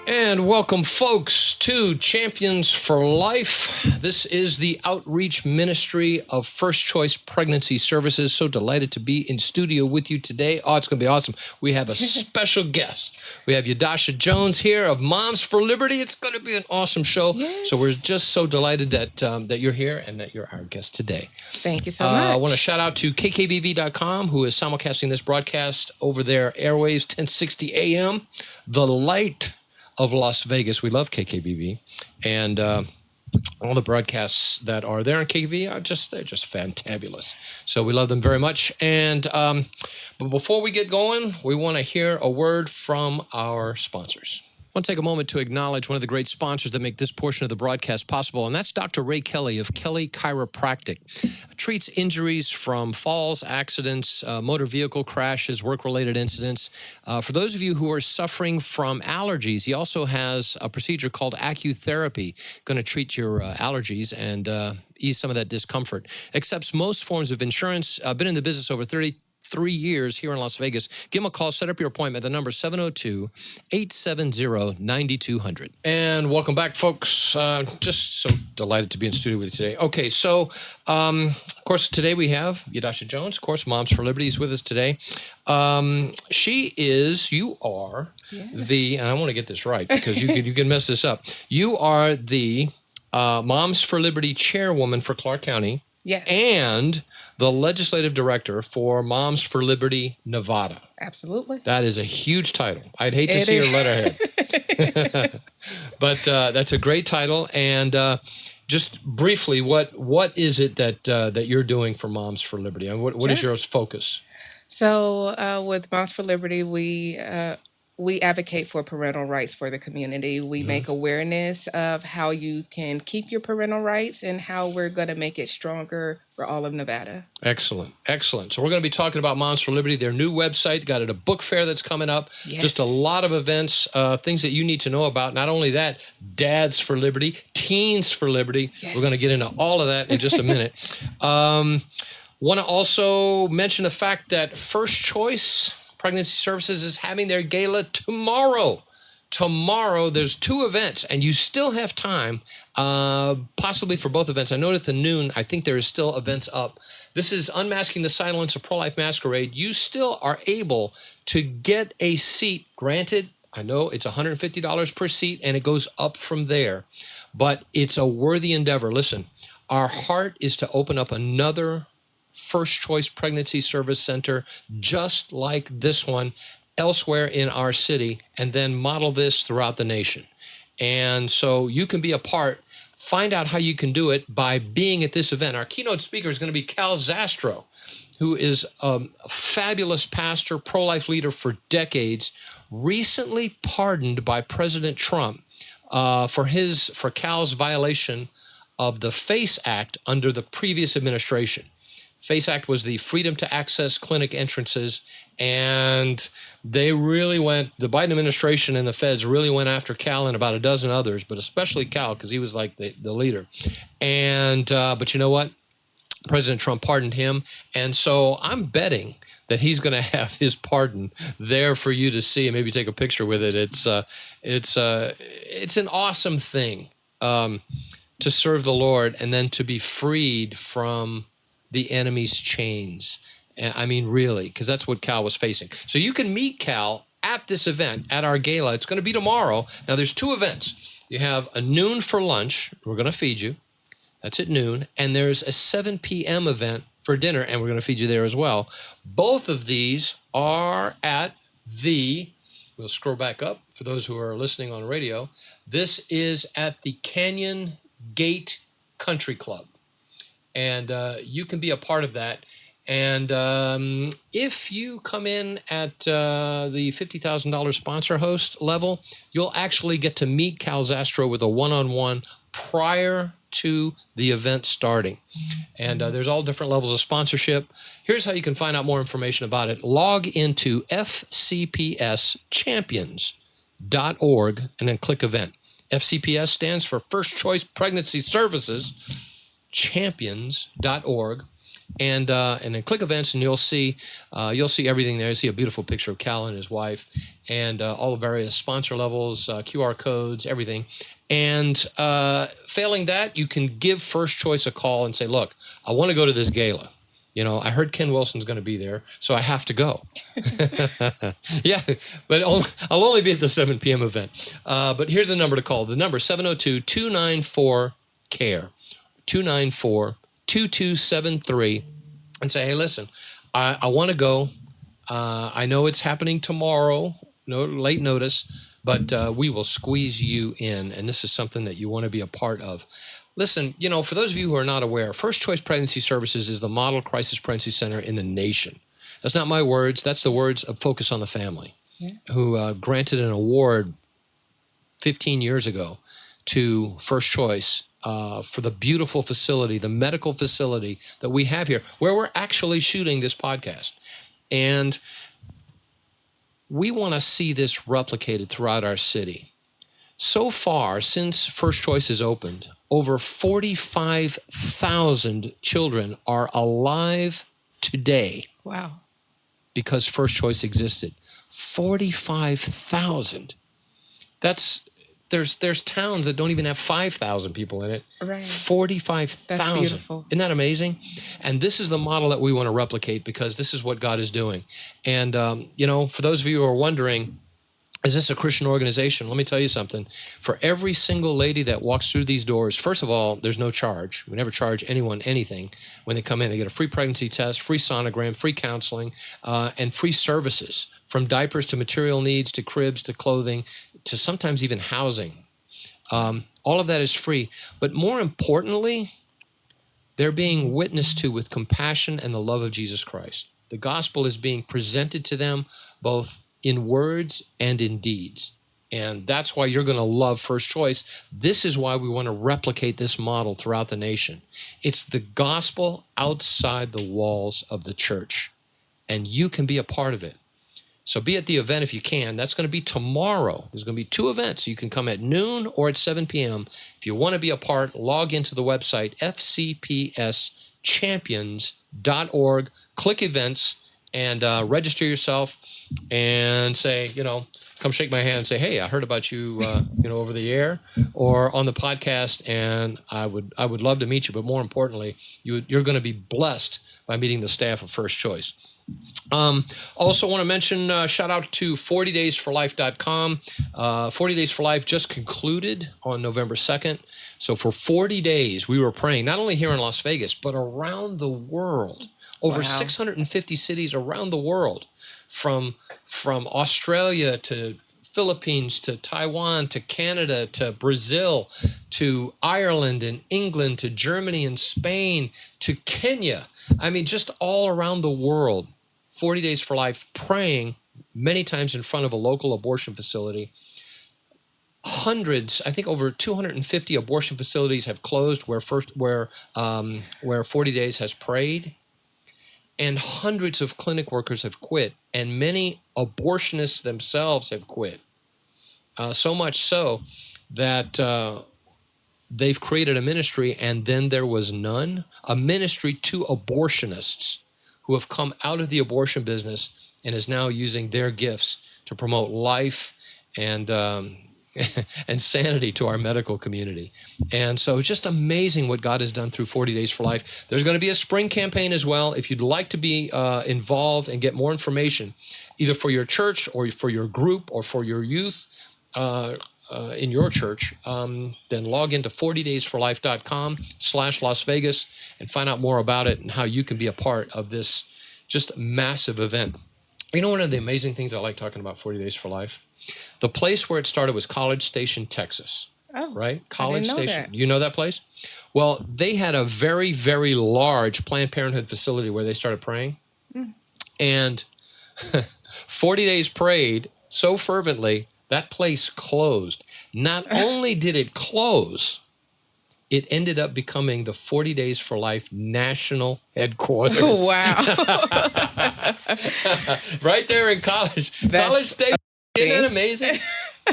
And welcome, folks, to Champions for Life. This is the outreach ministry of First Choice Pregnancy Services. So delighted to be in studio with you today. Oh, it's going to be awesome. We have a special guest. We have Yadusha Jones here of Moms for Liberty. It's going to be an awesome show. Yes. So we're just so delighted that you're here and that you're our guest today. Thank you so much. I want to shout out to kkbv.com, who is simulcasting this broadcast over their airways, 1060 a.m. The light of Las Vegas. We love KKBV, and all the broadcasts that are there on KKBV are they're just fantabulous. So we love them very much. And but before we get going, we want to hear a word from our sponsors. I want to take a moment to acknowledge one of the great sponsors that make this portion of the broadcast possible, and that's Dr. Ray Kelly of Kelly Chiropractic. Treats injuries from falls, accidents, motor vehicle crashes, work-related incidents. For those of you who are suffering from allergies, he also has a procedure called acutherapy, going to treat your allergies and ease some of that discomfort. Accepts most forms of insurance. Been in the business over 33 years here in Las Vegas. Give him a call. Set up your appointment. The number is 702-870-9200. And welcome back, folks. Just so delighted to be in studio with you today. Okay, so of course today we have Yadusha Jones. Of course, Moms for Liberty is with us today. You are the, and I want to get this right because you can mess this up. You are the Moms for Liberty chairwoman for Clark County. Yes. And the legislative director for Moms for Liberty, Nevada. Absolutely. That is a huge title. I'd hate to see your letterhead. But that's a great title. And just briefly, what is it that you're doing for Moms for Liberty? And what is your focus? So with Moms for Liberty, we advocate for parental rights for the community. We make awareness of how you can keep your parental rights and how we're going to make it stronger for all of Nevada. Excellent. Excellent. So we're going to be talking about Moms for Liberty, their new website, got it a book fair that's coming up, just a lot of events, things that you need to know about. Not only that, Dads for Liberty, Teens for Liberty. Yes. We're going to get into all of that in just a minute. Want to also mention the fact that First Choice Pregnancy Services is having their gala tomorrow. Tomorrow, there's two events, and you still have time, possibly for both events. I know at the noon, I think there is still events up. This is Unmasking the Silence of Pro-Life Masquerade. You still are able to get a seat. Granted, I know it's $150 per seat, and it goes up from there, but it's a worthy endeavor. Listen, our heart is to open up another First Choice Pregnancy Service Center just like this one elsewhere in our city, and then model this throughout the nation. And so you can be a part. Find out how you can do it by being at this event. Our keynote speaker is going to be Cal Zastro, who is a fabulous pastor, pro-life leader for decades, recently pardoned by President Trump for Cal's violation of the FACE Act under the previous administration. FACE Act was the Freedom to Access Clinic Entrances, and the Biden administration and the feds really went after Cal and about a dozen others, but especially Cal because he was like the leader. And but you know what? President Trump pardoned him, and so I'm betting that he's going to have his pardon there for you to see and maybe take a picture with it. It's an awesome thing to serve the Lord and then to be freed from the enemy's chains. I mean, really, because that's what Cal was facing. So you can meet Cal at this event, at our gala. It's going to be tomorrow. Now, there's two events. You have a noon for lunch. We're going to feed you. That's at noon. And there's a 7 p.m. event for dinner, and we're going to feed you there as well. Both of these are at we'll scroll back up for those who are listening on radio. This is at the Canyon Gate Country Club. And you can be a part of that. And if you come in at the $50,000 sponsor host level, you'll actually get to meet Cal Zastro with a one-on-one prior to the event starting. And there's all different levels of sponsorship. Here's how you can find out more information about it. Log into fcpschampions.org and then click event. FCPS stands for First Choice Pregnancy Services, champions.org. and then click events, and you'll see everything there. You see a beautiful picture of Cal and his wife, and all the various sponsor levels, QR codes, everything. And failing that, you can give First Choice a call and say, look, I want to go to this gala. I heard Ken Wilson's going to be there, so I have to go. Yeah, but I'll only be at the 7 p.m. event. But here's the number to call. The number is 702-294-CARE, 294-2273, and say, hey, listen, I want to go. I know it's happening tomorrow, no late notice, but we will squeeze you in, and this is something that you want to be a part of. Listen, for those of you who are not aware, First Choice Pregnancy Services is the model crisis pregnancy center in the nation. That's not my words. That's the words of Focus on the Family, who granted an award 15 years ago to First Choice for the beautiful facility, the medical facility that we have here, where we're actually shooting this podcast. And we want to see this replicated throughout our city. So far, since First Choice has opened, over 45,000 children are alive today. Wow. Because First Choice existed. 45,000. There's towns that don't even have 5,000 people in it. Right. 45,000. That's beautiful. Isn't that amazing? And this is the model that we want to replicate, because this is what God is doing. And, for those of you who are wondering, is this a Christian organization? Let me tell you something. For every single lady that walks through these doors, first of all, there's no charge. We never charge anyone anything. When they come in, they get a free pregnancy test, free sonogram, free counseling, and free services, from diapers to material needs to cribs to clothing to sometimes even housing. All of that is free. But more importantly, they're being witnessed to with compassion and the love of Jesus Christ. The gospel is being presented to them both in words and in deeds. And that's why you're going to love First Choice. This is why we want to replicate this model throughout the nation. It's the gospel outside the walls of the church, and you can be a part of it. So be at the event if you can. That's going to be tomorrow. There's going to be 2 events. You can come at noon or at 7 p.m. If you want to be a part, log into the website, fcpschampions.org, click events, and register yourself and say, come shake my hand and say, hey, I heard about you, over the air or on the podcast, and I would love to meet you. But more importantly, you're going to be blessed by meeting the staff of First Choice. Also want to mention, shout out to 40daysforlife.com. 40 Days for Life just concluded on November 2nd. So for 40 days, we were praying, not only here in Las Vegas, but around the world. Over 650 cities around the world, from Australia to Philippines to Taiwan to Canada to Brazil to Ireland and England to Germany and Spain to Kenya. I mean, just all around the world. 40 Days for Life, praying many times in front of a local abortion facility. Hundreds, I think over 250 abortion facilities have closed where 40 Days has prayed. And hundreds of clinic workers have quit, and many abortionists themselves have quit. So much so that they've created a ministry, and then there was none, a ministry to abortionists who have come out of the abortion business and is now using their gifts to promote life and and sanity to our medical community. And so it's just amazing what God has done through 40 Days for Life. There's going to be a spring campaign as well. If you'd like to be involved and get more information, either for your church or for your group or for your youth in your church, then log into 40daysforlife.com/Las Vegas and find out more about it and how you can be a part of this just massive event. One of the amazing things I like talking about 40 Days for Life, the place where it started was College Station, Texas. Oh, right? College I didn't know Station. that. You know that place? Well, they had a very, very large Planned Parenthood facility where they started praying. And 40 days prayed so fervently, that place closed. Not only did it close, it ended up becoming the 40 Days for Life national headquarters. Oh, wow. Right there in College Station. Isn't that amazing?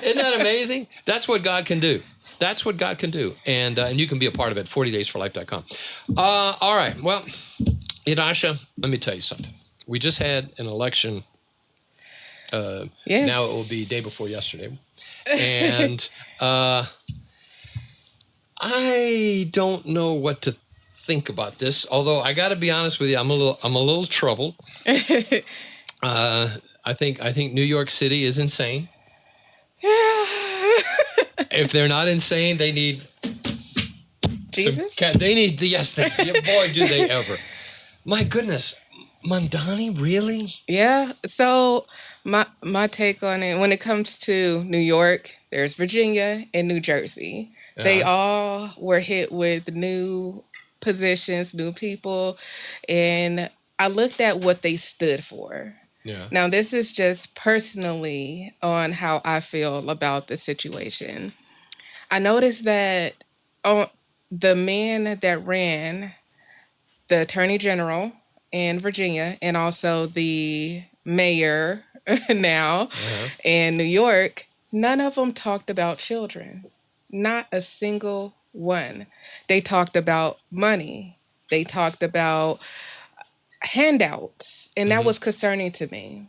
Isn't that amazing? That's what God can do. That's what God can do. And you can be a part of it, 40daysforlife.com. All right. Well, Yadusha, let me tell you something. We just had an election. Yes. Now it will be day before yesterday. And I don't know what to think about this. Although I got to be honest with you, I'm a little troubled. I think New York City is insane. If they're not insane, they need Jesus. They need boy, do they ever! My goodness, Mandani, really? Yeah. So my take on it, when it comes to New York, there's Virginia and New Jersey. They all were hit with new positions, new people, and I looked at what they stood for. Yeah. Now, this is just personally on how I feel about the situation. I noticed that the man that ran, the attorney general in Virginia, and also the mayor now in New York, none of them talked about children. Not a single one. They talked about money. They talked about handouts, and that was concerning to me.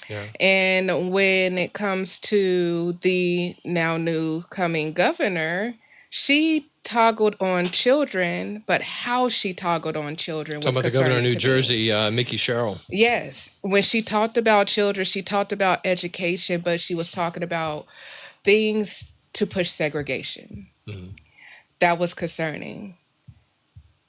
Yeah. And when it comes to the now new coming governor, she toggled on children, but how she toggled on children was Talking about the concerning governor of New to Jersey, me. Mickey Sherrill. Yes. When she talked about children, she talked about education, but she was talking about things to push segregation. Mm-hmm. That was concerning.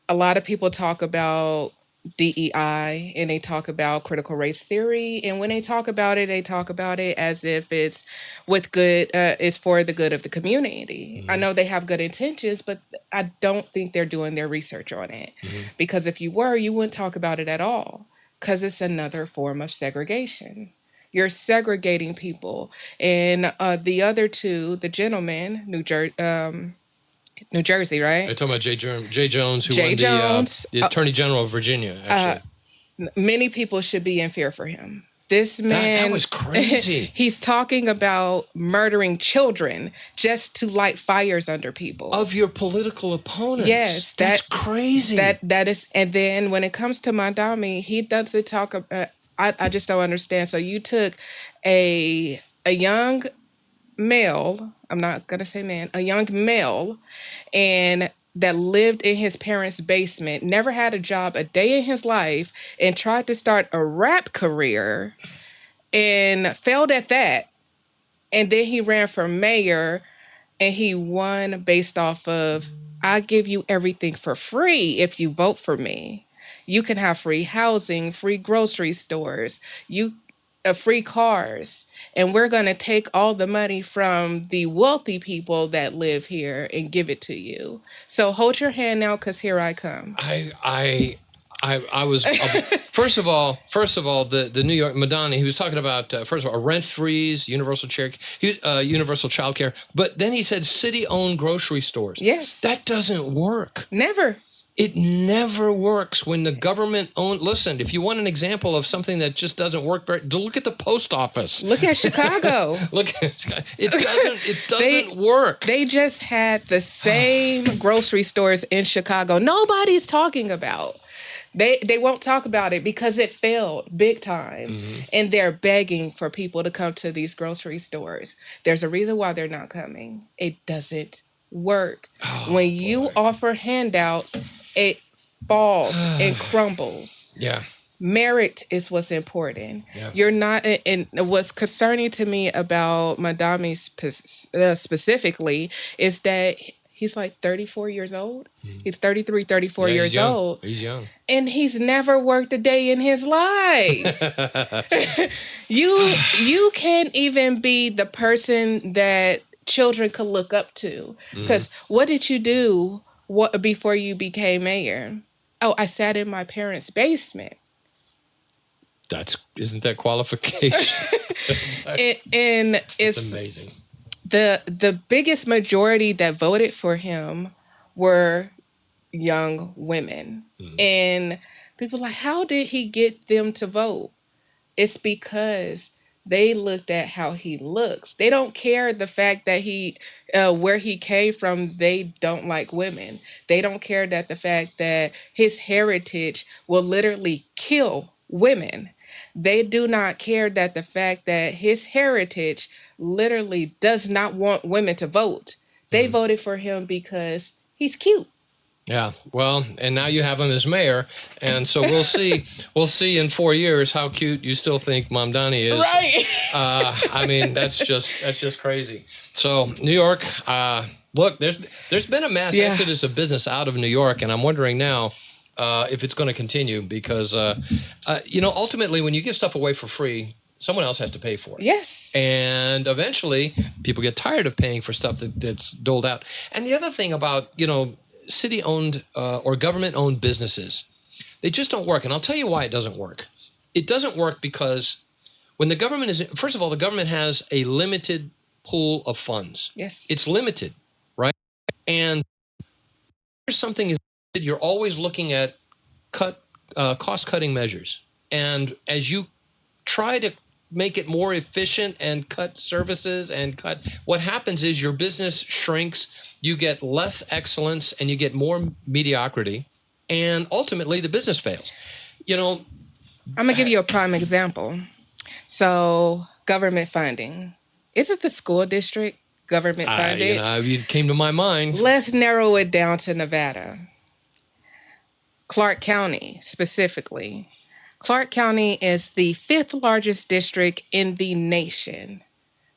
A lot of people talk about DEI and they talk about critical race theory, and when they talk about it, they talk about it as if it's it's for the good of the community. I know they have good intentions, but I don't think they're doing their research on it, because if you were, you wouldn't talk about it at all, because it's another form of segregation. You're segregating people. And the other two, the gentleman, New Jersey, right? You're talking about Jay Jones, who Jay won Jones, the Attorney General of Virginia, actually. Many people should be in fear for him. This man, that was crazy. He's talking about murdering children just to light fires under people. Of your political opponents. Yes. That's crazy. That is, and then when it comes to Mandami, he doesn't talk about, I just don't understand. So you took a young male, I'm not going to say man, a young male, and that lived in his parents' basement, never had a job a day in his life, and tried to start a rap career and failed at that. And then he ran for mayor and he won based off of, I give you everything for free if you vote for me. You can have free housing, free grocery stores, free cars. And we're going to take all the money from the wealthy people that live here and give it to you. So hold your hand now, because here I come. I was first of all the New York Madonna. He was talking about first of all rent freeze, universal child care, but then he said city-owned grocery stores. Yes, that doesn't work. Never. It never works when the government owned. Listen, if you want an example of something that just doesn't work, look at the post office. Look at Chicago. It doesn't work. They just had the same grocery stores in Chicago. Nobody's talking about. They won't talk about it because it failed big time. And they're begging for people to come to these grocery stores. There's a reason why they're not coming. It doesn't work. When you offer handouts, it falls and crumbles. Yeah. Merit is what's important. Yeah. You're not, and what's concerning to me about Madami specifically is that he's like 34 years old. He's 33, 34 years old. He's young. And he's never worked a day in his life. You can't even be the person that children could look up to. Because what did you do before you became mayor? Oh, I sat in my parents' basement. Isn't that qualification? and it's amazing. The biggest majority that voted for him were young women. And people are like, how did he get them to vote? It's because They looked at how he looks. They don't care the fact that where he came from. They don't like women. They don't care that the fact that his heritage will literally kill women. They do not care that the fact that his heritage literally does not want women to vote. They Mhm. voted for him because he's cute. Yeah, well, and now you have him as mayor, and so we'll see. We'll see in 4 years how cute you still think Mamdani is. Right. I mean, that's just crazy. So New York, look, there's been a mass Yeah. exodus of business out of New York, and I'm wondering now if it's going to continue because ultimately, when you give stuff away for free, someone else has to pay for it. Yes. And eventually, people get tired of paying for stuff that's doled out. And the other thing about city-owned or government-owned businesses, they just don't work. And I'll tell you why it doesn't work. It doesn't work because when the government is, first of all, the government has a limited pool of funds. Yes. It's limited, right? And there's something is you're always looking at cost-cutting measures. And as you try to make it more efficient and cut services and what happens is your business shrinks, you get less excellence, and you get more mediocrity, and ultimately the business fails. I'm gonna give you a prime example. So government funding. Is it the school district government funded? You came to my mind. Let's narrow it down to Nevada. Clark County specifically. Clark County is the 5th largest district in the nation,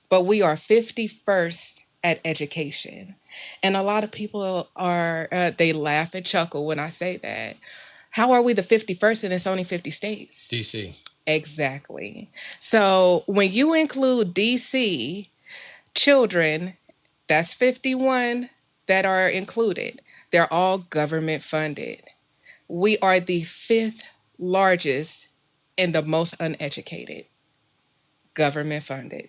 but we are 51st at education. And a lot of people they laugh and chuckle when I say that. How are we the 51st and it's only 50 states? DC. Exactly. So when you include DC children, that's 51 that are included. They're all government funded. We are the 5th largest and the most uneducated. Government funded.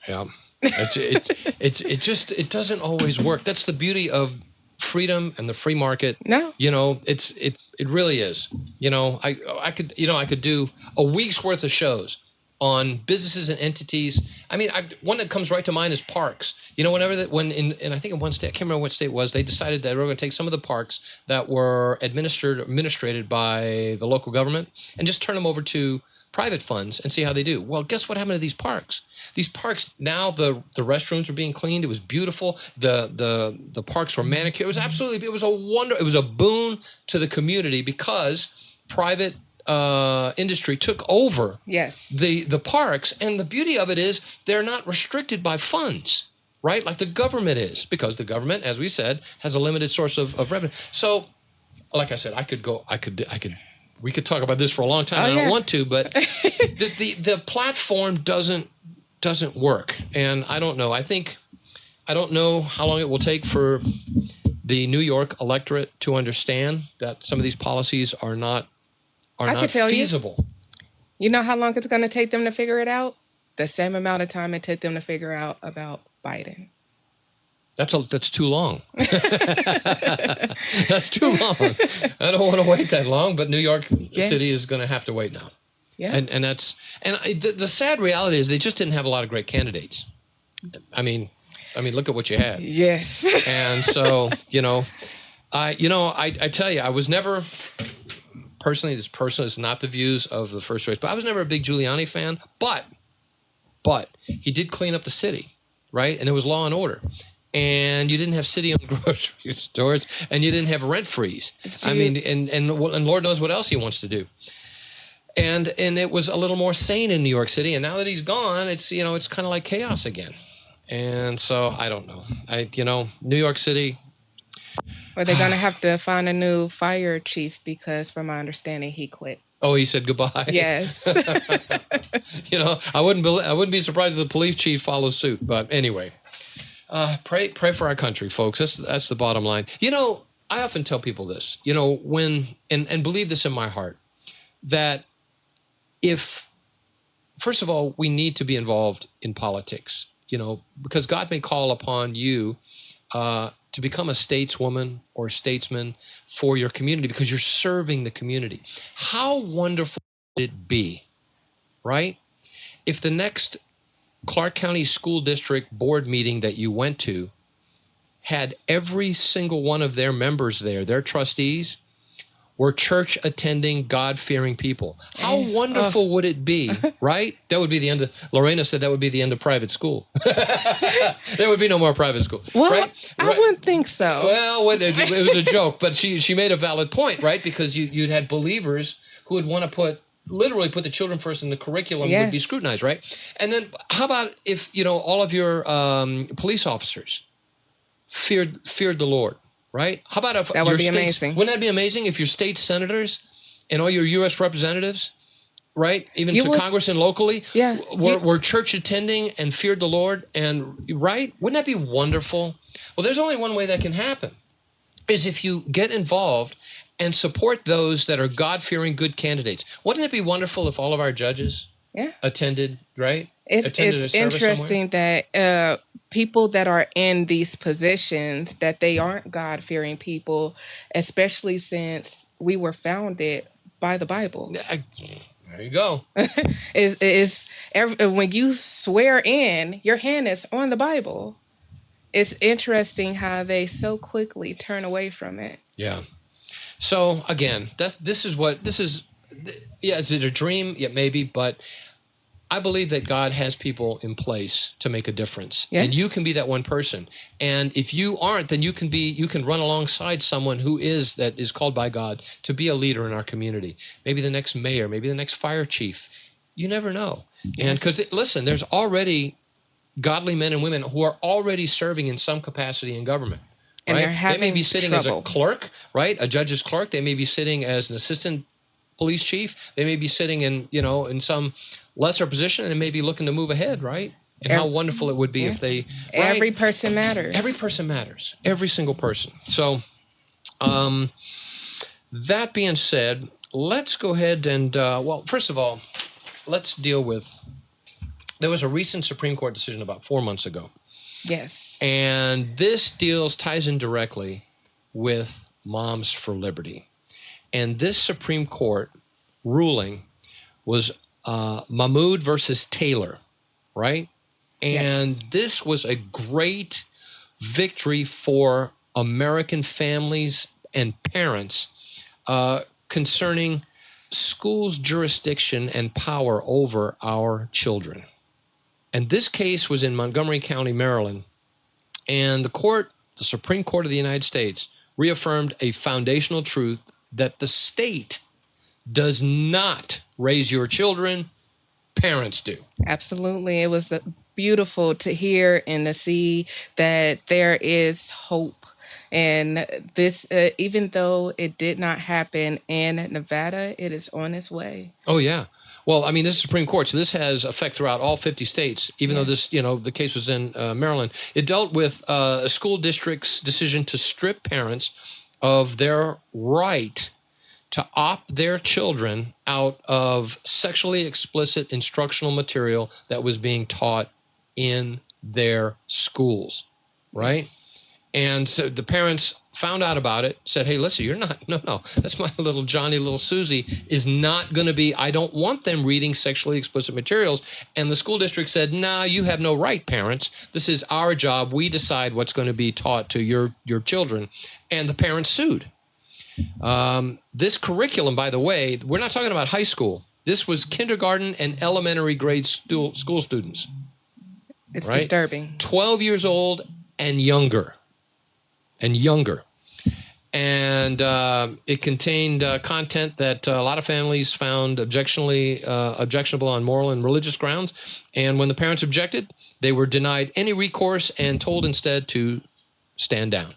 Yeah. It doesn't always work. That's the beauty of freedom and the free market. No. It really is. I could do a week's worth of shows on businesses and entities. I mean, one that comes right to mind is parks. And I think in one state, I can't remember what state it was, they decided that we were going to take some of the parks that were administrated by the local government and just turn them over to private funds and see how they do. Well, guess what happened to these parks? These parks, now the restrooms are being cleaned. It was beautiful. The parks were manicured. It was a boon to the community because private industry took over the parks. And the beauty of it is they're not restricted by funds, right? Like the government is, because the government, as we said, has a limited source of revenue. So, like I said, we could talk about this for a long time. I don't want to, but the platform doesn't work. And I don't know. I don't know how long it will take for the New York electorate to understand that some of these policies are not feasible. You know how long it's going to take them to figure it out? The same amount of time it took them to figure out about Biden. That's too long. That's too long. I don't want to wait that long, but New York City is going to have to wait now. Yeah. And the sad reality is they just didn't have a lot of great candidates. I mean, look at what you had. Yes. And so, I tell you, I was never personally, it's not the views of the first choice, but I was never a big Giuliani fan, but he did clean up the city, right? And there was law and order. And you didn't have city-owned grocery stores, and you didn't have rent freeze. I mean, and Lord knows what else he wants to do. And it was a little more sane in New York City. And now that he's gone, it's kind of like chaos again. And so I don't know. New York City. Well, they're going to have to find a new fire chief because, from my understanding, he quit. Oh, he said goodbye. Yes. I wouldn't be surprised if the police chief follows suit. But anyway. Pray for our country, folks. That's the bottom line. I often tell people this, when, and believe this in my heart, that first of all, we need to be involved in politics, because God may call upon you to become a stateswoman or statesman for your community because you're serving the community. How wonderful would it be, right? if the next Clark County School District board meeting that you went to had every single one of their members there, their trustees, were church-attending, God-fearing people. How wonderful would it be, right? That would be the end of, Lorena said that would be the end of private school. There would be no more private school. Well, right? I wouldn't think so. Well, it was a joke, but she made a valid point, right? Because you'd had believers who would want to literally put the children first in the curriculum, would be scrutinized, right? And then how about if, all of your police officers feared the Lord? Right? How about if that would be amazing? Wouldn't that be amazing if your state senators and all your U.S. representatives, right, even to Congress and locally, were church attending and feared the Lord, and right? Wouldn't that be wonderful? Well, there's only one way that can happen, is if you get involved and support those that are God-fearing, good candidates. Wouldn't it be wonderful if all of our judges attended, right? It's interesting that people that are in these positions, that they aren't God-fearing people, especially since we were founded by the Bible. There you go. When you swear in, your hand is on the Bible. It's interesting how they so quickly turn away from it. Yeah. So again, this is. Yeah, is it a dream? Yeah, maybe, but I believe that God has people in place to make a difference, and you can be that one person. And if you aren't, then you can run alongside someone who is called by God to be a leader in our community. Maybe the next mayor, maybe the next fire chief. You never know. And because listen, there's already godly men and women who are already serving in some capacity in government. And right? they're having They may be sitting trouble. as a clerk, right? A judge's clerk. They may be sitting as an assistant police chief. They may be sitting in some lesser position, and they may be looking to move ahead, right? And how wonderful it would be if they... Right? Every person matters. Every person matters. Every single person. So that being said, let's go ahead and, first of all, let's deal with... There was a recent Supreme Court decision about 4 months ago. Yes. And this ties in directly with Moms for Liberty. And this Supreme Court ruling was Mahmoud versus Taylor, right? And this was a great victory for American families and parents concerning schools' jurisdiction and power over our children. And this case was in Montgomery County, Maryland. And the Supreme Court of the United States reaffirmed a foundational truth that the state does not raise your children, parents do. Absolutely. It was beautiful to hear and to see that there is hope. And this, even though it did not happen in Nevada, it is on its way. Oh, yeah. Well, I mean, this is Supreme Court, so this has effect throughout all 50 states, even though this, the case was in Maryland. It dealt with a school district's decision to strip parents of their right to opt their children out of sexually explicit instructional material that was being taught in their schools, right? Yes. And so the parents found out about it, said, hey, listen, you're not, no, that's my little Johnny, little Susie is not going to be, I don't want them reading sexually explicit materials. And the school district said, nah, you have no right, parents. This is our job. We decide what's going to be taught to your children. And the parents sued. This curriculum, by the way, we're not talking about high school. This was kindergarten and elementary grade school students. It's right? Disturbing. 12 years old and younger. And it contained content that a lot of families found objectionable on moral and religious grounds. And when the parents objected, they were denied any recourse and told instead to stand down,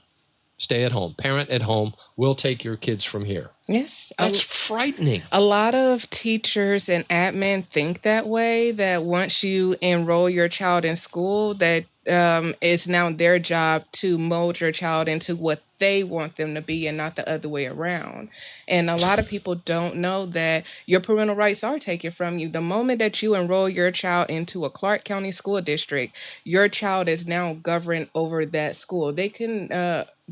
stay at home, parent at home. We'll take your kids from here. Yes. That's frightening. A lot of teachers and admin think that way, that once you enroll your child in school, that it's now their job to mold your child into what they want them to be and not the other way around. And a lot of people don't know that your parental rights are taken from you. The moment that you enroll your child into a Clark County school district, your child is now governed over that school. They can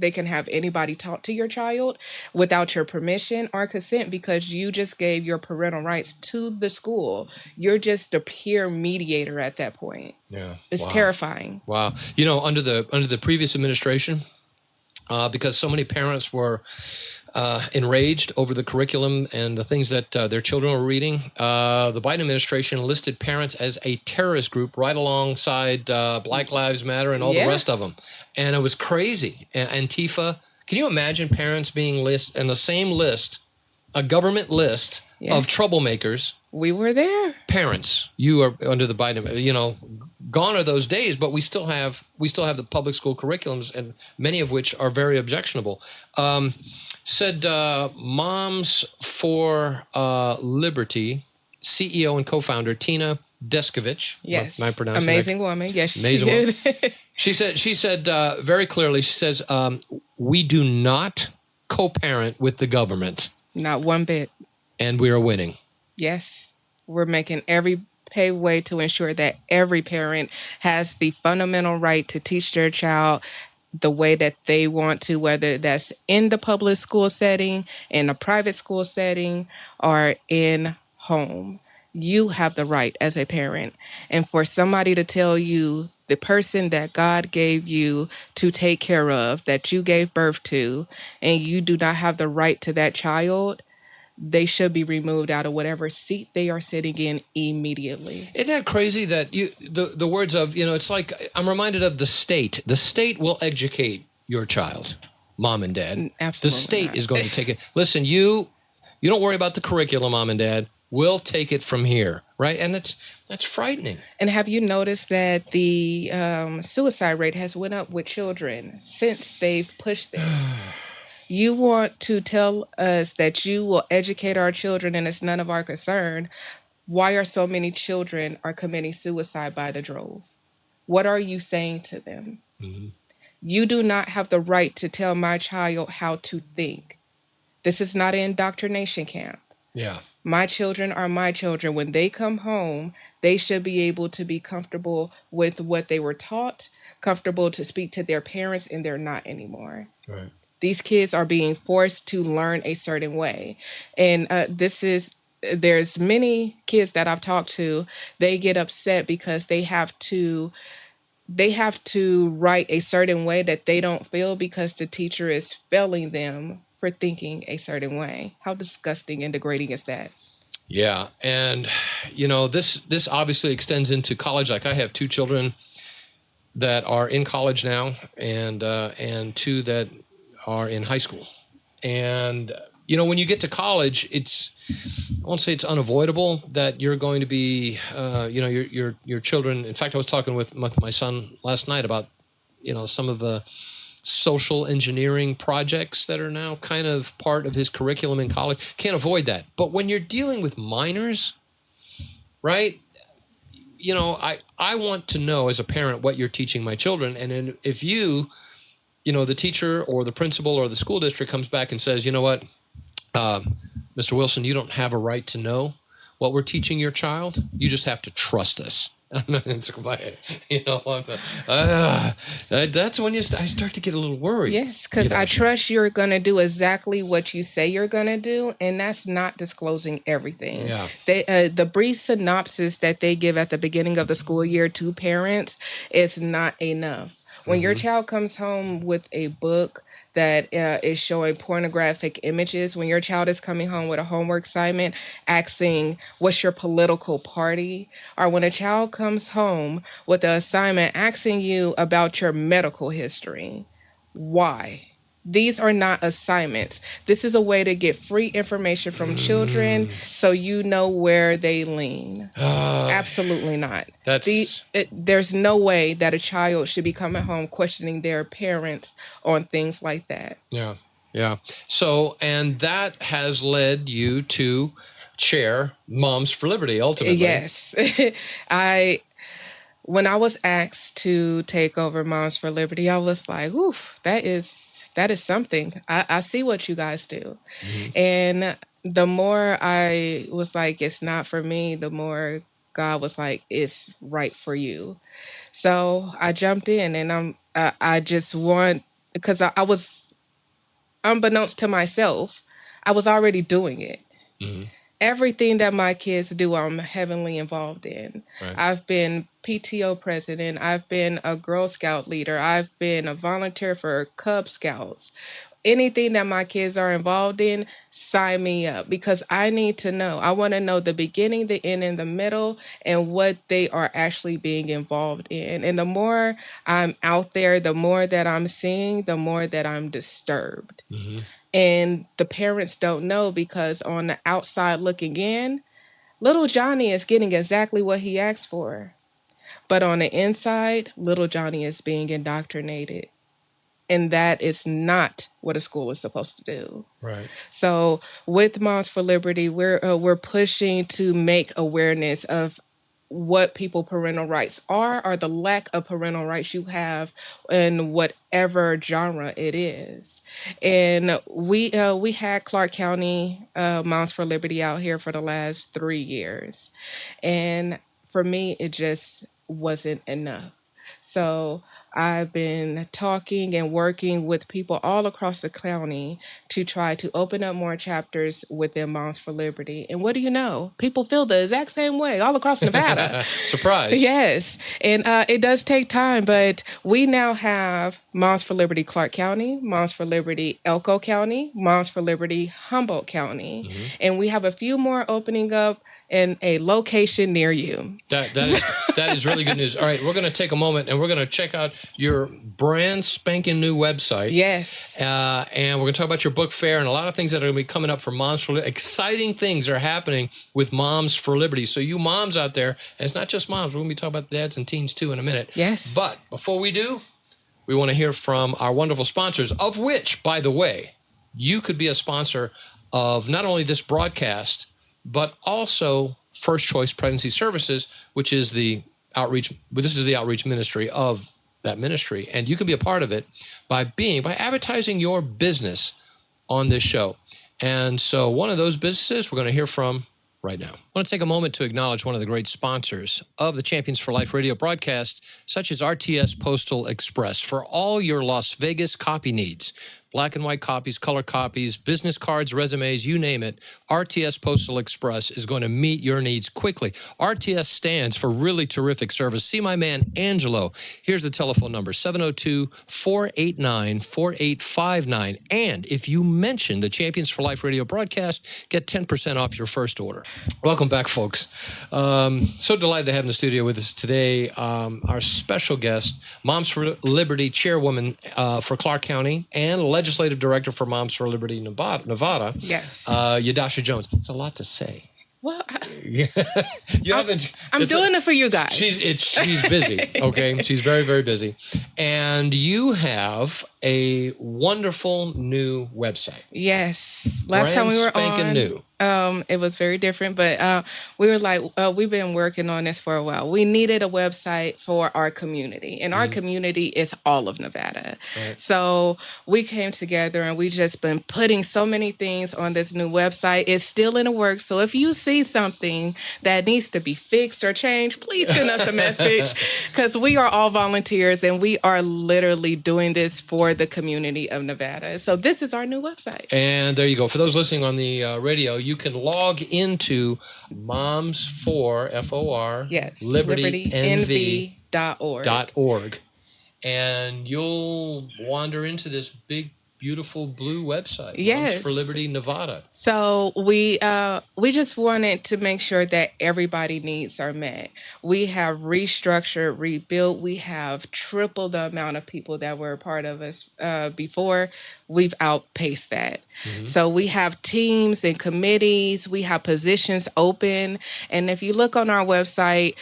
they can have anybody talk to your child without your permission or consent, because you just gave your parental rights to the school. You're just a peer mediator at that point. Yeah. It's Wow. terrifying. Wow. Under the previous administration, because so many parents were enraged over the curriculum and the things that their children were reading, the Biden administration listed parents as a terrorist group right alongside Black Lives Matter and all the rest of them. And it was crazy. Antifa. Can you imagine parents being listed in the same list, a government list of troublemakers? We were there. Parents, you are under the Biden, gone are those days, but we still have the public school curriculums, and many of which are very objectionable. Said Moms for Liberty CEO and co-founder Tina Deskovich. Yes, am I pronouncing amazing woman. Yes, amazing she woman. is. She said very clearly. She says we do not co-parent with the government, Not one bit. and we are winning. Yes, we're making every way to ensure that every parent has the fundamental right to teach their child the way that they want to, whether that's in the public school setting, in a private school setting, or in home. You have the right as a parent. And for somebody to tell you the person that God gave you to take care of, that you gave birth to, and you do not have the right to that child, they should be removed out of whatever seat they are sitting in immediately. Isn't that crazy that the words of, it's like I'm reminded of the state. The state will educate your child, mom and dad. Absolutely the state not. is going to take it. Listen, you don't worry about the curriculum, mom and dad. We'll take it from here, right? And that's frightening. And have you noticed that the suicide rate has went up with children since they've pushed this? You want to tell us that you will educate our children and it's none of our concern. Why are so many children are committing suicide by the drove? What are you saying to them? Mm-hmm. You do not have the right to tell my child how to think. This is not an indoctrination camp. Yeah. My children are my children. When they come home, they should be able to be comfortable with what they were taught, comfortable to speak to their parents, and they're not anymore. Right. These kids are being forced to learn a certain way. And there's many kids that I've talked to, they get upset because they have to write a certain way that they don't feel because the teacher is failing them for thinking a certain way. How disgusting and degrading is that? Yeah. And, this obviously extends into college. Like I have 2 children that are in college now and 2 that are in high school. And, when you get to college, I won't say it's unavoidable that you're going to be, your children. In fact, I was talking with my son last night about, some of the social engineering projects that are now kind of part of his curriculum in college. Can't avoid that. But when you're dealing with minors, right? I want to know as a parent what you're teaching my children. And then if the teacher or the principal or the school district comes back and says, you know what, Mr. Wilson, you don't have a right to know what we're teaching your child. You just have to trust us. That's when I start to get a little worried. Yes, because I trust you're going to do exactly what you say you're going to do, and that's not disclosing everything. Yeah. The brief synopsis that they give at the beginning of the school year to parents is not enough. When your child comes home with a book that is showing pornographic images, when your child is coming home with a homework assignment asking, what's your political party? Or when a child comes home with an assignment asking you about your medical history, why? These are not assignments. This is a way to get free information from children so you know where they lean. Absolutely not. There's no way that a child should be coming home questioning their parents on things like that. Yeah, yeah. So, and that has led you to chair Moms for Liberty, ultimately. Yes. When I was asked to take over Moms for Liberty, I was like, oof, that is something. I see what you guys do. Mm-hmm. And the more I was like, it's not for me, the more God was like, it's right for you. So I jumped in, and I just want because I was, unbeknownst to myself, I was already doing it. Mm-hmm. Everything that my kids do, I'm heavily involved in. Right. I've been PTO president. I've been a Girl Scout leader. I've been a volunteer for Cub Scouts. Anything that my kids are involved in, sign me up, because I need to know. I want to know the beginning, the end, and the middle, and what they are actually being involved in. And the more I'm out there, the more that I'm seeing, the more that I'm disturbed. Mm-hmm. And the parents don't know, because on the outside looking in, little Johnny is getting exactly what he asked for. But on the inside, little Johnny is being indoctrinated. And that is not what a school is supposed to do. Right. So with Moms for Liberty, we're pushing to make awareness of what people parental rights are, or the lack of parental rights you have in whatever genre it is. And we had Clark County Moms for Liberty out here for the last 3 years. And for me, it just wasn't enough. So I've been talking and working with people all across the county to try to open up more chapters within Moms for Liberty. And what do you know? People feel the exact same way all across Nevada. Surprise. Yes. And it does take time, but we now have Moms for Liberty Clark County, Moms for Liberty Elko County, Moms for Liberty Humboldt County. Mm-hmm. And we have a few more opening up in a location near you. That is really good news. All right, we're going to take a moment and we're going to check out your brand spanking new website. Yes. And we're going to talk about your book fair and a lot of things that are going to be coming up for Moms for Liberty. Exciting things are happening with Moms for Liberty. So you moms out there, and it's not just moms. We're going to be talking about dads and teens too in a minute. Yes. But before we do, we want to hear from our wonderful sponsors, of which, by the way, you could be a sponsor of not only this broadcast, but also First Choice Pregnancy Services, which is the outreach. This is the outreach ministry of that ministry, and you can be a part of it by advertising your business on this show. And so one of those businesses we're going to hear from right now. I want to take a moment to acknowledge one of the great sponsors of the Champions for Life radio broadcast, such as RTS Postal Express, for all your Las Vegas copy needs. Black and white copies, color copies, business cards, resumes, you name it. RTS Postal Express is going to meet your needs quickly. RTS stands for really terrific service. See my man, Angelo. Here's the telephone number, 702-489-4859. And if you mention the Champions for Life radio broadcast, get 10% off your first order. Welcome back, folks. So delighted to have in the studio with us today our special guest, Moms for Liberty chairwoman for Clark County and legislative director for Moms for Liberty Nevada. Yes. Yadusha Jones. It's a lot to say. Well, I'm doing it for you guys. She's busy, okay? She's very, very busy. And you have a wonderful new website. Yes. Last time we were on, new. It was very different, but we were like, we've been working on this for a while. We needed a website for our community, and our community is all of Nevada. Right. So we came together and we just been putting so many things on this new website. It's still in the works. So if you see something that needs to be fixed or changed, please send us a message, because we are all volunteers and we are literally doing this for the community of Nevada. So this is our new website. And there you go. For those listening on the radio, you can log into Moms for FOR yes, libertynv.org, and you'll wander into this big, beautiful blue website. Yes. Moms for Liberty Nevada. So we just wanted to make sure that everybody's needs are met. We have restructured, rebuilt. We have tripled the amount of people that were a part of us before. We've outpaced that. Mm-hmm. So we have teams and committees. We have positions open. And if you look on our website,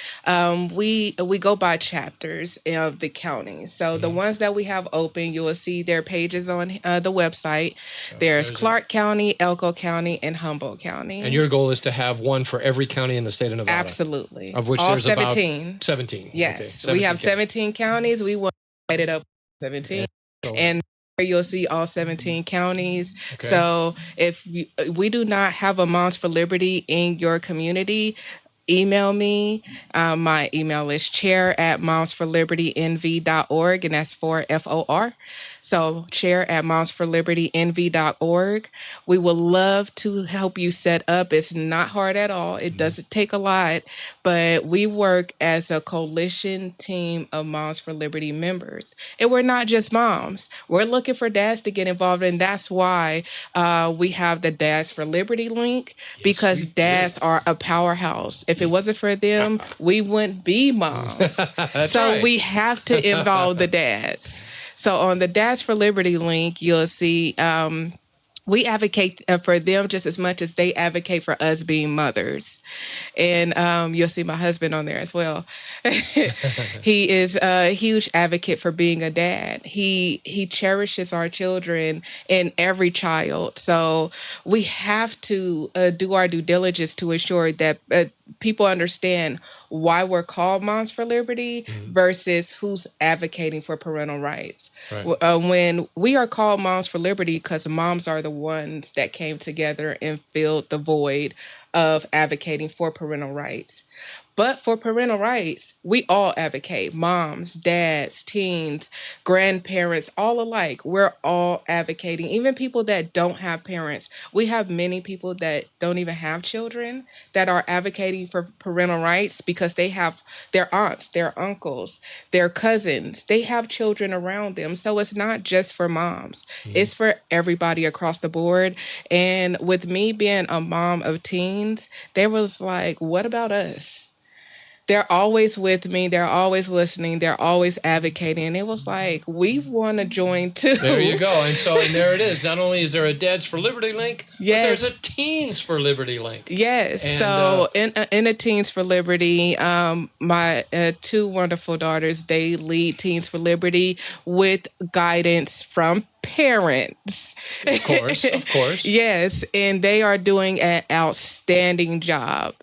we go by chapters of the county. So the ones that we have open, you will see their pages on the website. So there's Clark County, Elko County, and Humboldt County. And your goal is to have one for every county in the state of Nevada? Absolutely. Of which all there's 17. About 17. Yes. Okay. 17 we have 17 counties. We want to divide it up 17. And you'll see all 17 counties. Okay. So if we do not have a Moms for Liberty in your community, email me. My email is chair@momsforlibertynv.org, and that's for FOR. So chair@momsforlibertynv.org. We would love to help you set up. It's not hard at all. It doesn't take a lot, but we work as a coalition team of Moms for Liberty members. And we're not just moms. We're looking for dads to get involved, and that's why we have the Dads for Liberty link, because dads are a powerhouse. If it wasn't for them, we wouldn't be moms. So right. we have to involve the dads. So on the Dads for Liberty link, you'll see we advocate for them just as much as they advocate for us being mothers. And you'll see my husband on there as well. He is a huge advocate for being a dad. He cherishes our children and every child. So we have to do our due diligence to ensure that people understand why we're called Moms for Liberty versus who's advocating for parental rights. Right. When we are called Moms for Liberty, because moms are the ones that came together and filled the void of advocating for parental rights. But for parental rights, we all advocate. Moms, dads, teens, grandparents, all alike. We're all advocating. Even people that don't have parents. We have many people that don't even have children that are advocating for parental rights because they have their aunts, their uncles, their cousins. They have children around them. So it's not just for moms. It's for everybody across the board. And with me being a mom of teens, there was like, what about us? They're always with me. They're always listening. They're always advocating. And it was like, we want to join too. There you go. And there it is. Not only is there a Dads for Liberty link, but there's a Teens for Liberty link. Yes. And, so in a Teens for Liberty, my two wonderful daughters, they lead Teens for Liberty with guidance from parents. Of course. Yes, and they are doing an outstanding job.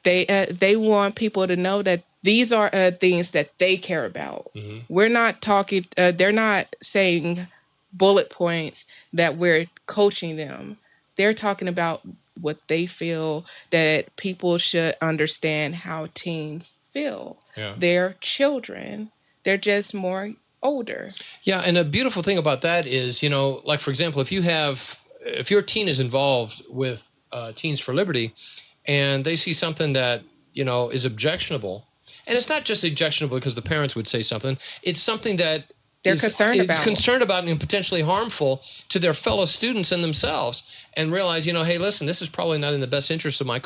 They want people to know that these are things that they care about. We're not talking, they're not saying bullet points that we're coaching them. They're talking about what they feel that people should understand how teens feel. Yeah. They're children. They're just more older. Yeah, and a beautiful thing about that is, like for example, if your teen is involved with Teens for Liberty, and they see something that is objectionable, and it's not just objectionable because the parents would say something. It's something that they're concerned about and potentially harmful to their fellow students and themselves, and realize, hey, listen, this is probably not in the best interest of my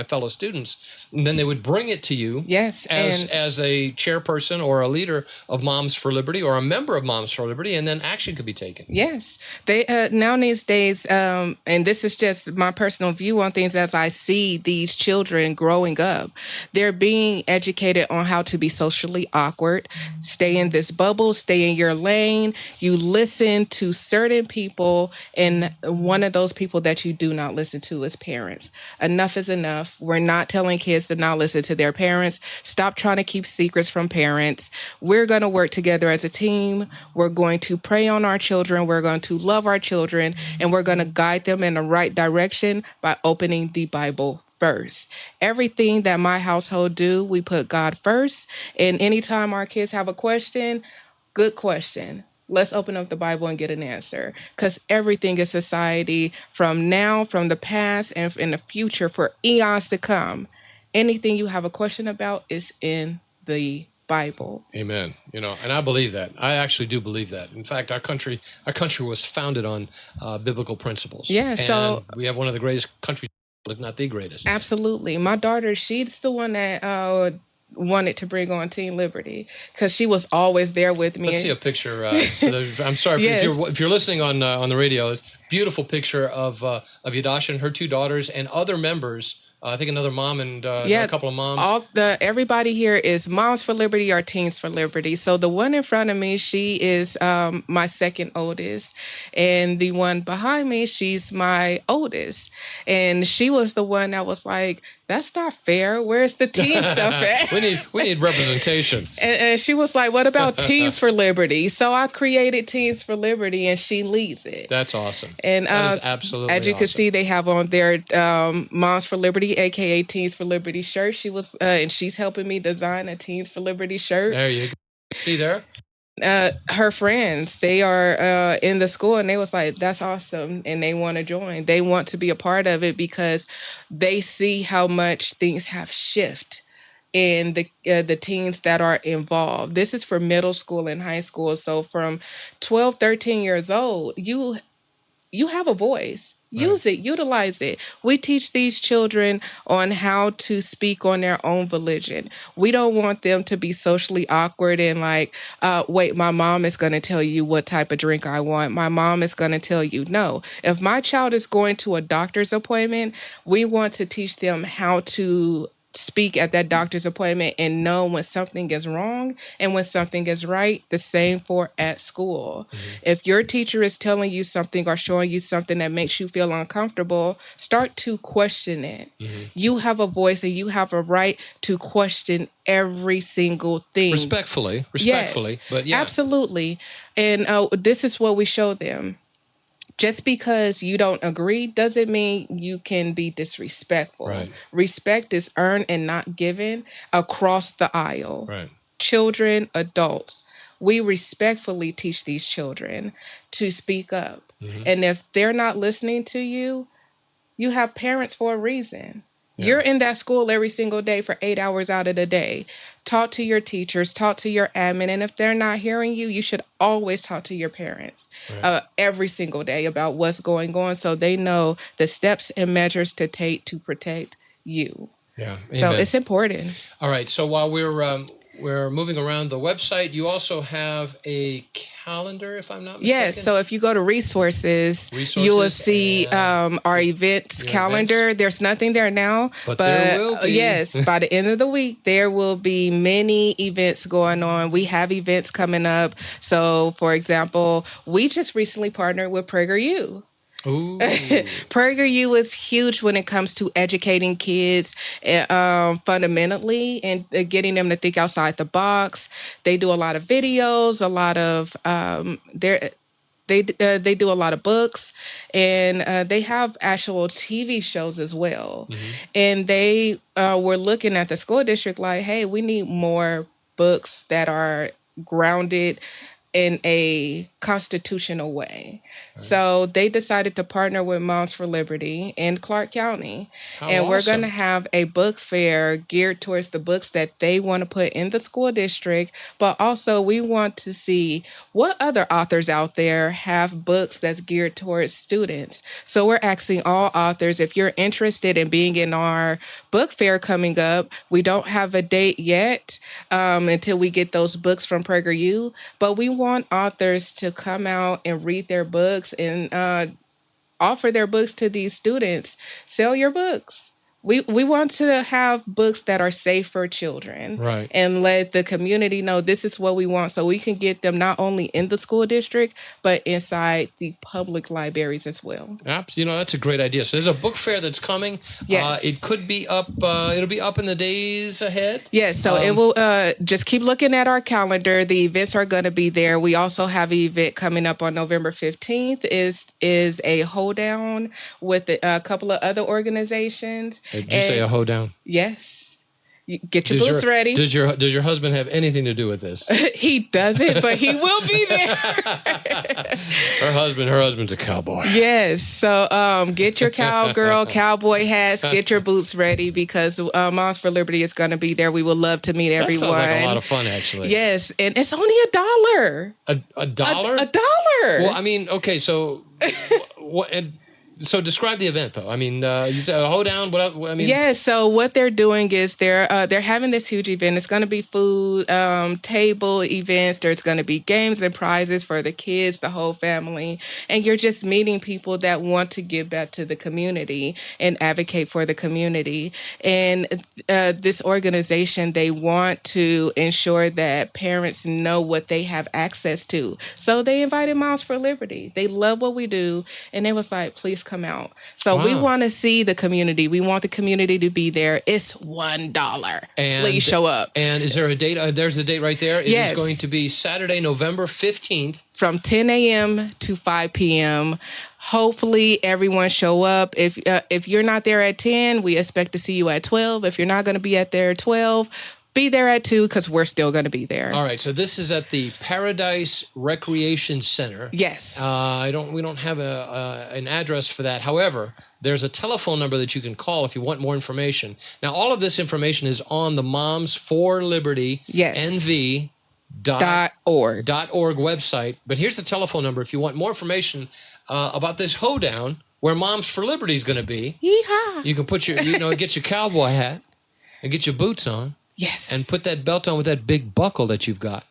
fellow students. And then they would bring it to you, yes, as a chairperson or a leader of Moms for Liberty or a member of Moms for Liberty, and then action could be taken. Yes, they now these days, and this is just my personal view on things as I see these children growing up. They're being educated on how to be socially awkward, stay in this bubble, stay in your lane. You listen to certain people, and one of those people that you do not listen to is parents. Enough is enough. We're not telling kids to not listen to their parents. Stop trying to keep secrets from parents. We're going to work together as a team. We're going to pray on our children. We're going to love our children, and we're going to guide them in the right direction by opening the Bible first. Everything that my household do, we put God first. And anytime our kids have a question, good question. Let's open up the Bible and get an answer. Because everything in society from now, from the past, and in the future for eons to come, anything you have a question about is in the Bible. Amen. And I believe that. I actually do believe that. In fact, our country was founded on biblical principles. Yeah, so we have one of the greatest countries, if not the greatest. Absolutely. My daughter, she's the one that wanted to bring on Teen Liberty because she was always there with me. Let's see a picture. I'm sorry Yes. if you're listening on the radio. It's a beautiful picture of Yadusha and her two daughters and other members. I think another mom and a couple of moms. Everybody here is Moms for Liberty or Teens for Liberty. So the one in front of me, she is my second oldest, and the one behind me, she's my oldest. And she was the one that was like, "That's not fair. Where's the teen stuff at?" we need representation. And she was like, "What about Teens for Liberty?" So I created Teens for Liberty, and she leads it. That's awesome. And that is absolutely as you can see, they have on their Moms for Liberty aka Teens for Liberty shirt. She was, and she's helping me design a Teens for Liberty shirt. There you go. See there? Her friends, they are in the school, and they was like, that's awesome, and they want to join. They want to be a part of it because they see how much things have shifted in the teens that are involved. This is for middle school and high school. So from 12, 13 years old, you have a voice. Use it, utilize it. We teach these children on how to speak on their own volition. We don't want them to be socially awkward and like, wait, my mom is going to tell you what type of drink I want. My mom is going to tell you. No. If my child is going to a doctor's appointment, we want to teach them how to speak at that doctor's appointment and know when something is wrong and when something is right. The same for at school. If your teacher is telling you something or showing you something that makes you feel uncomfortable, start to question it. You have a voice and you have a right to question every single thing. Respectfully, Yes, but yeah. absolutely. And this is what we show them. Just because you don't agree doesn't mean you can be disrespectful. Right. Respect is earned and not given across the aisle. Right. Children, adults, we respectfully teach these children to speak up. And if they're not listening to you, you have parents for a reason. Yeah. You're in that school every single day for 8 hours out of the day. Talk to your teachers, talk to your admin. And if they're not hearing you, you should always talk to your parents every single day about what's going on so they know the steps and measures to take to protect you. Yeah. So it's important. All right. So while we're moving around the website, you also have a calendar, if I'm not mistaken. Yes. So if you go to resources you will see our events calendar. Events. There's nothing there now, but there will be. Yes, by the end of the week, there will be many events going on. We have events coming up. So, for example, we just recently partnered with PragerU. Ooh. PragerU is huge when it comes to educating kids fundamentally and getting them to think outside the box. They do a lot of videos, a lot of they do a lot of books, and they have actual TV shows as well. And they were looking at the school district like, hey, we need more books that are grounded in a constitutional way. So they decided to partner with Moms for Liberty in Clark County. And we're going to have a book fair geared towards the books that they want to put in the school district. But also we want to see what other authors out there have books that's geared towards students. So we're asking all authors, if you're interested in being in our book fair coming up, we don't have a date yet until we get those books from PragerU, but we want authors to come out and read their books and offer their books to these students. Sell your books. We want to have books that are safe for children, right? And let the community know this is what we want, so we can get them not only in the school district but inside the public libraries as well. Absolutely, that's a great idea. So there's a book fair that's coming. Yes, it could be up. It'll be up in the days ahead. Yes, so it will. Just keep looking at our calendar. The events are going to be there. We also have an event coming up on November 15th. Is a hoedown with a couple of other organizations. Did you say a hoedown? Yes. Get your boots ready. Does your husband have anything to do with this? He doesn't, but he will be there. Her husband's a cowboy. Yes. So get your cowgirl, cowboy hats, get your boots ready because Moms for Liberty is going to be there. We would love to meet everyone. That sounds like a lot of fun, actually. Yes. And it's only $1. A dollar? $1. Well, I mean, okay, so what? So describe the event, though. I mean, you said a hoedown. Yeah. So what they're doing is they're having this huge event. It's going to be food, table events. There's going to be games and prizes for the kids, the whole family, and you're just meeting people that want to give back to the community and advocate for the community. And this organization, they want to ensure that parents know what they have access to. So they invited Moms for Liberty. They love what we do, and they was like, please come out. So we want to see the community. We want the community to be there. It's $1. Please show up. And is there a date? There's the date right there. It is going to be Saturday, November 15th. From 10 a.m. to 5 p.m. Hopefully everyone show up. If you're not there at 10, we expect to see you at 12. If you're not going to be at there at 12, be there at 2 because we're still going to be there. All right. So this is at the Paradise Recreation Center. Yes. We don't have an address for that. However, there's a telephone number that you can call if you want more information. Now, all of this information is on the Moms for Liberty NV. .org website. But here's the telephone number if you want more information about this hoedown where Moms for Liberty is going to be. Yeehaw. You can put your, get your cowboy hat and get your boots on. Yes. And put that belt on with that big buckle that you've got.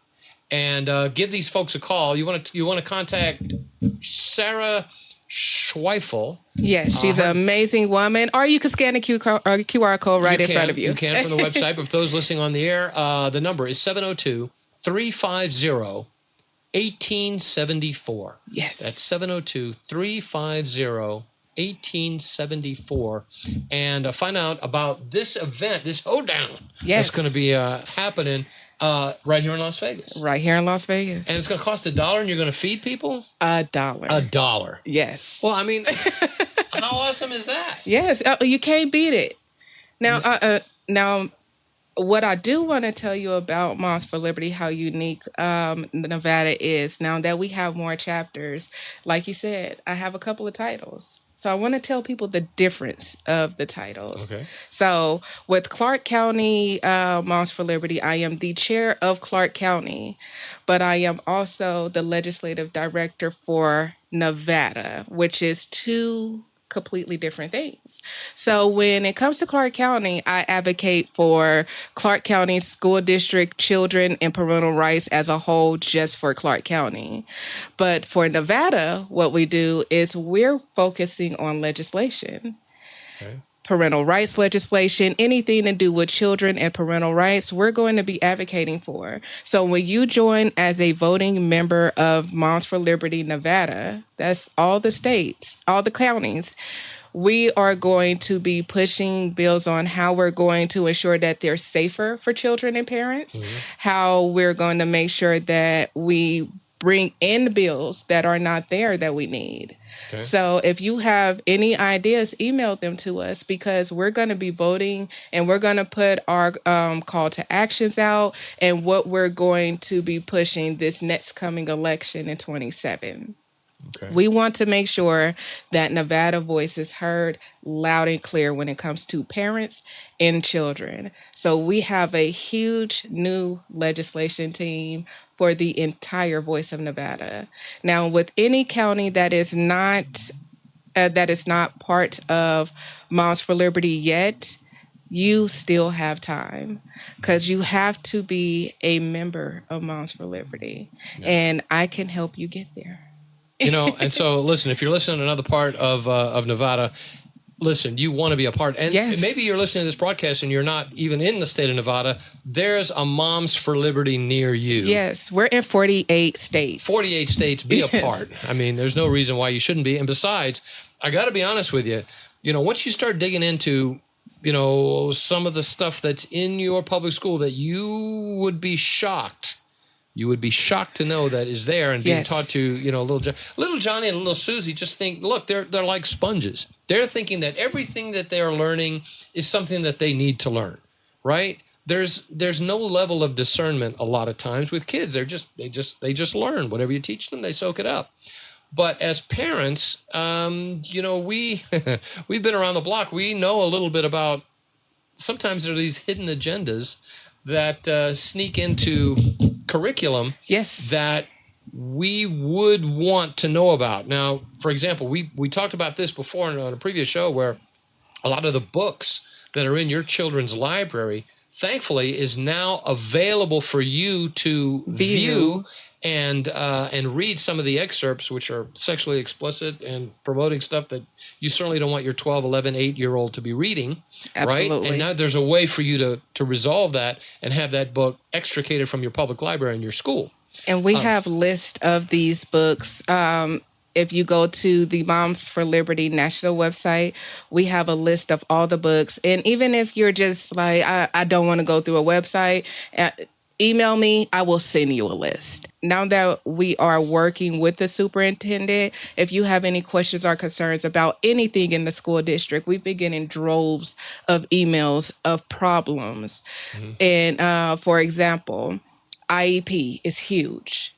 And give these folks a call. You want to contact Sarah Schweifel. Yes, she's an amazing woman. Or you can scan the QR code right in front of you. You can from the website. But for those listening on the air, the number is 702-350-1874. Yes. That's 702-350-1874. And find out about this event, this hoedown that's going to be happening right here in Las Vegas. Right here in Las Vegas. And it's going to cost $1 and you're going to feed people? $1. $1. Yes. Well, I mean, how awesome is that? Yes. You can't beat it. Now, what I do want to tell you about Moms for Liberty, how unique Nevada is, now that we have more chapters, like you said, I have a couple of titles. So I want to tell people the difference of the titles. Okay. So with Clark County Moms for Liberty, I am the chair of Clark County, but I am also the legislative director for Nevada, which is two completely different things. So when it comes to Clark County, I advocate for Clark County School District children and parental rights as a whole, just for Clark County. But for Nevada, what we do is we're focusing on legislation. Okay. Parental rights legislation, anything to do with children and parental rights, we're going to be advocating for. So when you join as a voting member of Moms for Liberty Nevada, that's all the states, all the counties, we are going to be pushing bills on how we're going to ensure that they're safer for children and parents, how we're going to make sure that we bring in bills that are not there that we need. Okay. So if you have any ideas, email them to us because we're going to be voting and we're going to put our call to actions out and what we're going to be pushing this next coming election in 2027. Okay. We want to make sure that Nevada voice is heard loud and clear when it comes to parents and children. So we have a huge new legislation team for the entire voice of Nevada. Now, with any county that is not part of Moms for Liberty yet, you still have time because you have to be a member of Moms for Liberty, and I can help you get there. And so listen, if you're listening to another part of Nevada, listen, you want to be a part. And maybe you're listening to this broadcast and you're not even in the state of Nevada. There's a Moms for Liberty near you. Yes, we're in 48 states. 48 states, be a part. I mean, there's no reason why you shouldn't be. And besides, I got to be honest with you, once you start digging into, some of the stuff that's in your public school that you would be shocked. You would be shocked to know that is there and being taught to, little Johnny and little Susie just think, look, they're like sponges. They're thinking that everything that they're learning is something that they need to learn, right? There's no level of discernment a lot of times with kids. They just learn. Whatever you teach them, they soak it up. But as parents, we've been around the block. We know a little bit about, sometimes there are these hidden agendas that sneak into curriculum that we would want to know about. Now, for example, we talked about this before on a previous show where a lot of the books that are in your children's library, thankfully, is now available for you to view and read some of the excerpts, which are sexually explicit and promoting stuff that you certainly don't want your 12, 11, 8-year-old to be reading. Absolutely. Right? And now there's a way for you to resolve that and have that book extricated from your public library in your school. And we have lists of these books. if you go to the Moms for Liberty national website, we have a list of all the books. And even if you're just like, I don't want to go through a website, email me, I will send you a list. Now that we are working with the superintendent, if you have any questions or concerns about anything in the school district, we've been getting droves of emails of problems. And for example, IEP is huge.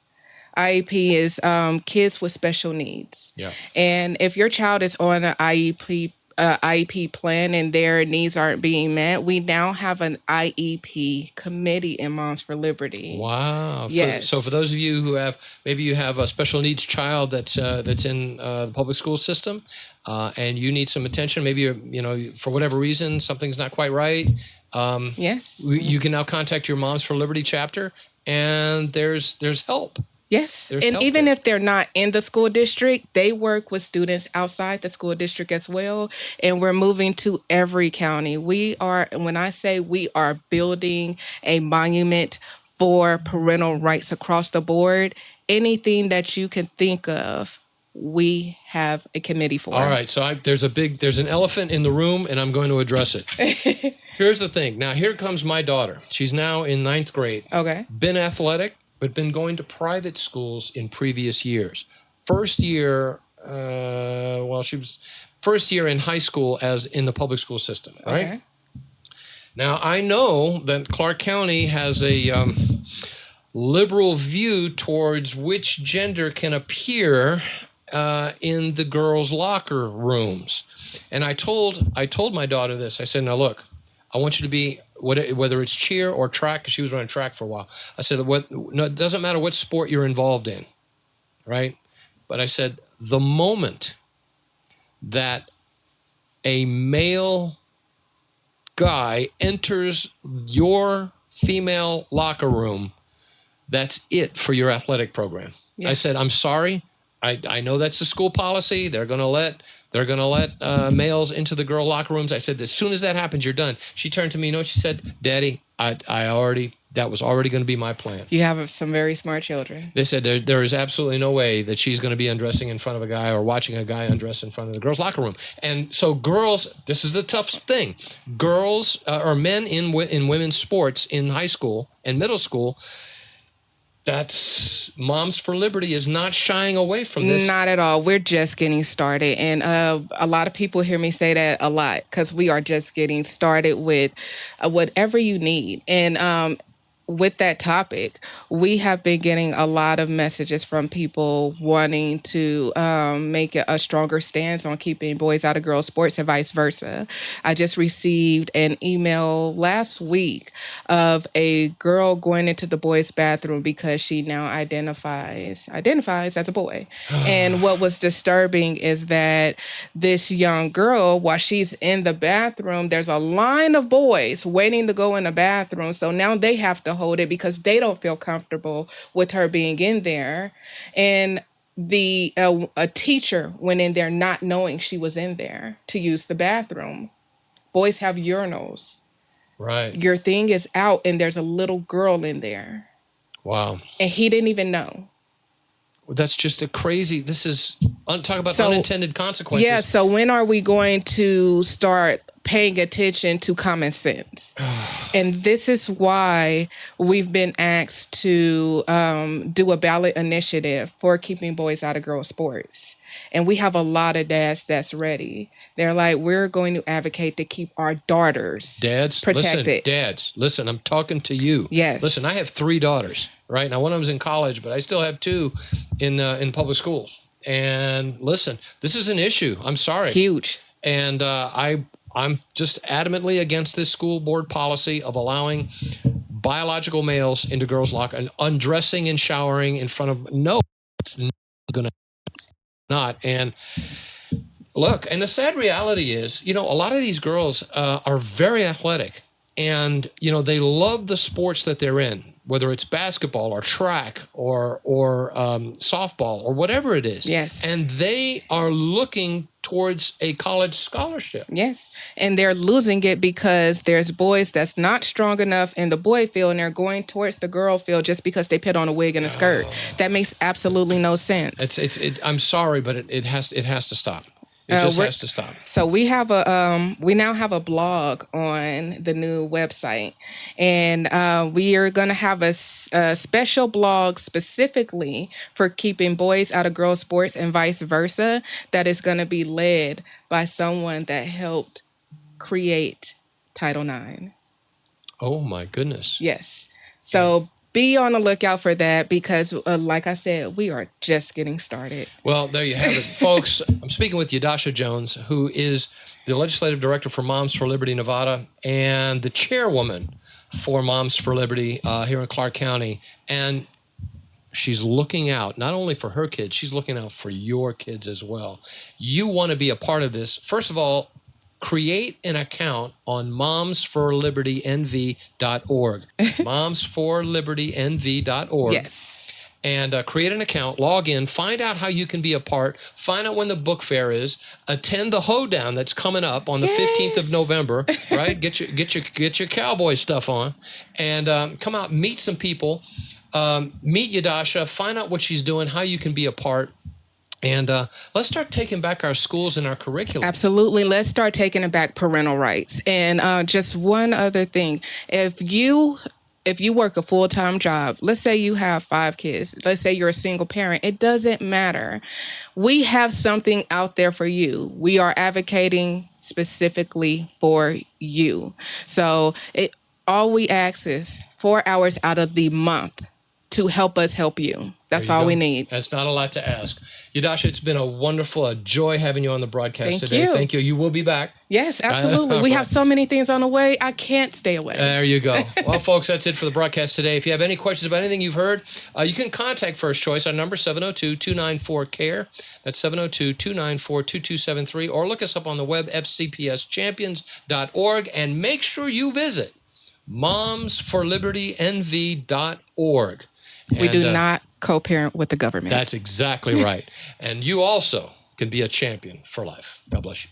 IEP is kids with special needs. Yeah. And if your child is on an IEP plan and their needs aren't being met, we now have an IEP committee in Moms for Liberty. Wow. Yes. So for those of you who have, maybe you have a special needs child that's in the public school system, and you need some attention, maybe for whatever reason something's not quite right. Yes. You can now contact your Moms for Liberty chapter, and there's help. Yes. There's and help even there. if they're not in the school district, they work with students outside the school district as well. And we're moving to every county. When I say we are building a monument for parental rights across the board, anything that you can think of, we have a committee for. All right. So there's an elephant in the room, and I'm going to address it. Here's the thing. Now, here comes my daughter. She's now in 9th grade. Okay. Been athletic, but been going to private schools in previous years. First year, she was first year in high school as in the public school system, right? Okay. Now, I know that Clark County has a liberal view towards which gender can appear in the girls' locker rooms. And I told my daughter this. I said, now look, I want you to be, whether it's cheer or track, because she was running track for a while. I said, it doesn't matter what sport you're involved in, right? But I said, the moment that a male guy enters your female locker room, that's it for your athletic program. Yeah. I said, I'm sorry. I know that's the school policy. They're going to let males into the girl locker rooms. I said, as soon as that happens, you're done. She turned to me, you know what she said? Daddy, that was already going to be my plan. You have some very smart children. They said there is absolutely no way that she's going to be undressing in front of a guy or watching a guy undress in front of the girls' locker room. And so girls, this is the tough thing. Girls or men in women's sports in high school and middle school, that's Moms for Liberty is not shying away from this. Not at all. We're just getting started. And a lot of people hear me say that a lot because we are just getting started with whatever you need. And with that topic, we have been getting a lot of messages from people wanting to make a stronger stance on keeping boys out of girls' sports and vice versa. I just received an email last week of a girl going into the boys' bathroom because she now identifies as a boy. And what was disturbing is that this young girl, while she's in the bathroom, there's a line of boys waiting to go in the bathroom. So now they have to hold it because they don't feel comfortable with her being in there. And a teacher went in there not knowing she was in there to use the bathroom. Boys have urinals. Right. Your thing is out and there's a little girl in there. Wow. And he didn't even know. That's just talk about unintended consequences. Yeah, so when are we going to start paying attention to common sense? And this is why we've been asked to do a ballot initiative for keeping boys out of girls' sports. And we have a lot of dads that's ready. They're like, we're going to advocate to keep our daughters protected. Listen, I'm talking to you. Yes. Listen, I have 3 daughters, right? Now, one of them's in college, but I still have 2 in public schools. And listen, this is an issue. I'm sorry. Huge. And I'm just adamantly against this school board policy of allowing biological males into girls' locker and undressing and showering in front of. No, it's going to not. And look, and the sad reality is, a lot of these girls are very athletic, and they love the sports that they're in, whether it's basketball or track or softball or whatever it is. Yes. And they are looking towards a college scholarship. Yes. And they're losing it because there's boys that's not strong enough in the boy field and they're going towards the girl field just because they put on a wig and a skirt. That makes absolutely no sense. I'm sorry, but it has to stop. It just has to stop. So we now have a blog on the new website, and we are going to have a special blog specifically for keeping boys out of girls' sports and vice versa. That is going to be led by someone that helped create Title IX. Oh my goodness! Yes. So be on the lookout for that because, like I said, we are just getting started. Well, there you have it, folks. I'm speaking with Yadusha Jones, who is the Legislative Director for Moms for Liberty Nevada and the Chairwoman for Moms for Liberty here in Clark County. And she's looking out not only for her kids, she's looking out for your kids as well. You want to be a part of this. First of all, create an account on momsforlibertynv.org. momsforlibertynv.org. Yes. And create an account, log in, find out how you can be a part, find out when the book fair is, attend the hoedown that's coming up on the 15th of November, right? Get your cowboy stuff on, and come out, meet some people, meet Yadusha, find out what she's doing, how you can be a part. And let's start taking back our schools and our curriculum. Absolutely. Let's start taking back parental rights. And just one other thing. If you work a full-time job, let's say you have 5 kids, let's say you're a single parent, it doesn't matter. We have something out there for you. We are advocating specifically for you. So all we ask is 4 hours out of the month to help us help you. That's all we need. That's not a lot to ask. Yadusha, it's been a joy having you on the broadcast today. Thank you. You will be back. Yes, absolutely. We have so many things on the way. I can't stay away. There you go. Well, folks, that's it for the broadcast today. If you have any questions about anything you've heard, you can contact First Choice. Our number 702-294-CARE. That's 702-294-2273. Or look us up on the web, fcpschampions.org. And make sure you visit momsforlibertynv.org. We do not co-parent with the government. That's exactly right. And you also can be a champion for life. God bless you.